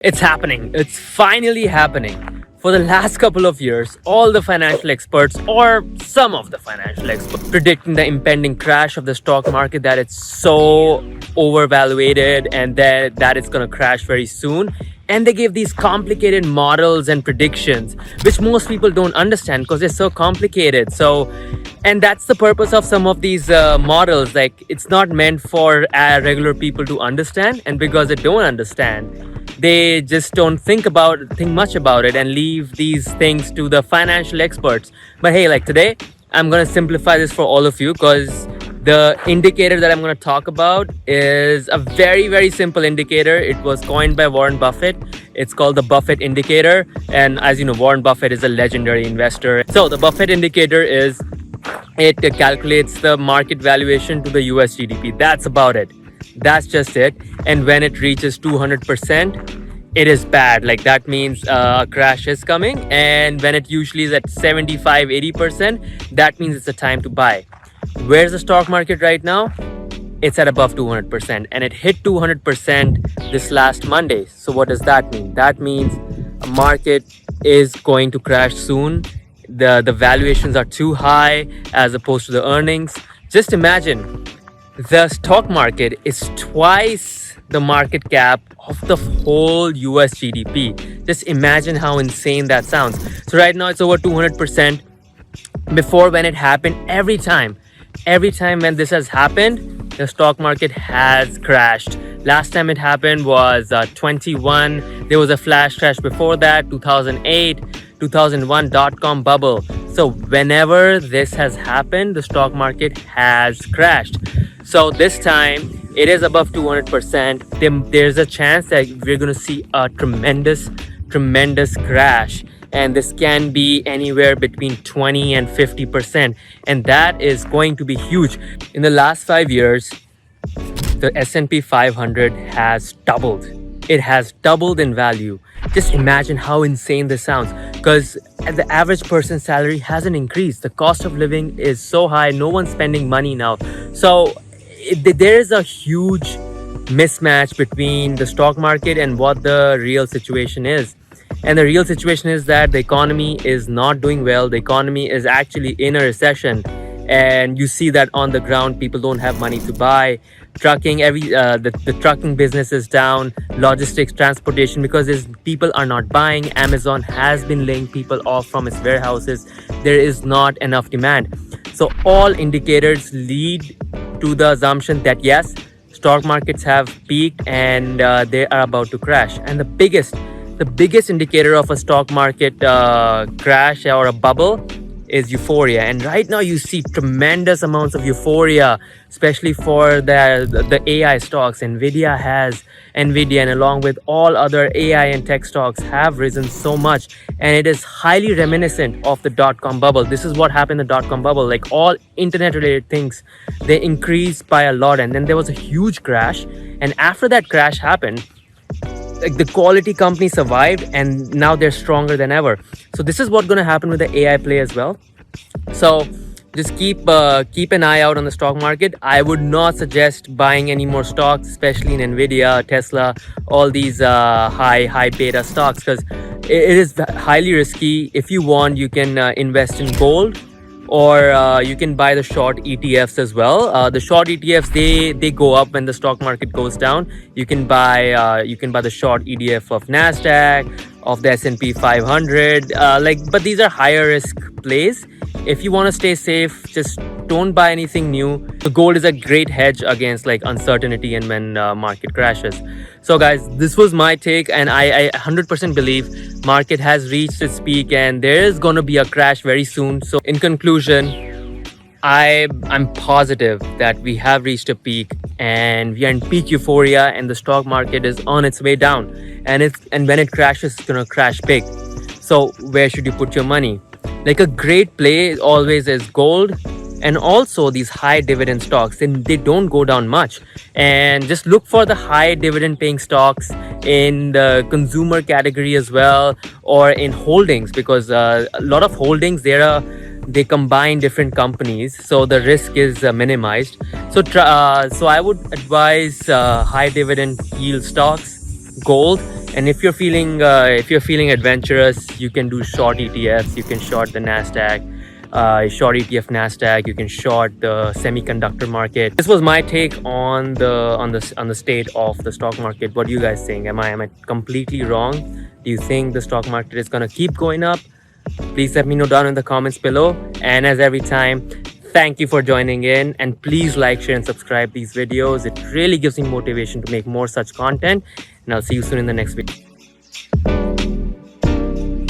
It's happening. It's finally happening. For the last couple of years, all the financial experts, or some of the financial experts, predicting the impending crash of the stock market, that it's so overvaluated and that it's going to crash very soon. And they gave these complicated models and predictions, which most people don't understand because they're so complicated. And that's the purpose of some of these models. Like, it's not meant for regular people to understand, and because they don't understand, they just don't think much about it and leave these things to the financial experts. But hey, like today, I'm gonna simplify this for all of you because the indicator that I'm gonna talk about is a very, very simple indicator. It was coined by Warren Buffett. It's called the Buffett Indicator. And as you know, Warren Buffett is a legendary investor. So the Buffett Indicator it calculates the market valuation to the US GDP. That's about it. That's just it. And when it reaches 200%, it is bad. Like, that means a crash is coming. And when it usually is at 75-80%, that means it's a time to buy. Where's the stock market right now? It's at above 200%, and it hit 200% this last Monday. So what does that mean? That means a market is going to crash soon. The valuations are too high as opposed to the earnings. Just imagine, the stock market is twice the market cap of the whole US GDP. Just imagine how insane that sounds. So right now it's over 200%. Before, when it happened, every time when this has happened, the stock market has crashed. Last time it happened was 21. There was a flash crash before that, 2008, 2001 dot-com bubble. So whenever this has happened, the stock market has crashed. So this time it is above 200%. There's a chance that we're going to see a tremendous crash. And this can be anywhere between 20 and 50%. And that is going to be huge. In the last 5 years, the S&P 500 has doubled. It has doubled in value. Just imagine how insane this sounds. Because the average person's salary hasn't increased. The cost of living is so high. No one's spending money now. So there is a huge mismatch between the stock market and what the real situation is. And the real situation is that the economy is not doing well. The economy is actually in a recession. And you see that on the ground. People don't have money to buy. Trucking, the trucking business is down. Logistics, transportation, because people are not buying. Amazon has been laying people off from its warehouses. There is not enough demand. So all indicators lead to the assumption that yes, stock markets have peaked and they are about to crash. And the biggest indicator of a stock market crash or a bubble is Euphoria. And right now you see tremendous amounts of euphoria, especially for the AI stocks. Nvidia and along with all other AI and tech stocks have risen so much, and it is highly reminiscent of the dot-com bubble. This is what happened in the dot-com bubble. Like, all internet related things, they increased by a lot, and then there was a huge crash. And after that crash happened, like, the quality companies survived, and now they're stronger than ever. So this is what's going to happen with the AI play as well. So just keep an eye out on the stock market. I would not suggest buying any more stocks, especially in Nvidia, Tesla, all these high beta stocks, because it is highly risky. If you want, you can invest in gold, or you can buy the short ETFs as well. The short ETFs, they go up when the stock market goes down. You can buy the short ETF of Nasdaq, of the S&P 500. But these are higher risk plays. If you want to stay safe, just don't buy anything new. The gold is a great hedge against uncertainty and when market crashes. So guys, this was my take, and I 100% believe market has reached its peak and there is going to be a crash very soon. So in conclusion, I'm positive that we have reached a peak and we are in peak euphoria, and the stock market is on its way down, and when it crashes, it's going to crash big. So where should you put your money? Like, a great play always is gold, and also these high dividend stocks, and they don't go down much. And just look for the high dividend paying stocks in the consumer category as well, or in holdings, because a lot of holdings, they combine different companies, so the risk is minimized. So I would advise high dividend yield stocks, gold, And if you're feeling adventurous, you can do short ETFs. You can short the Nasdaq, short ETF Nasdaq. You can short the semiconductor market. This was my take on the state of the stock market. What do you guys think? Am I completely wrong? Do you think the stock market is gonna keep going up? Please let me know down in the comments below. And as every time, thank you for joining in, and please like, share and subscribe these videos. It really gives me motivation to make more such content, and I'll see you soon in the next video.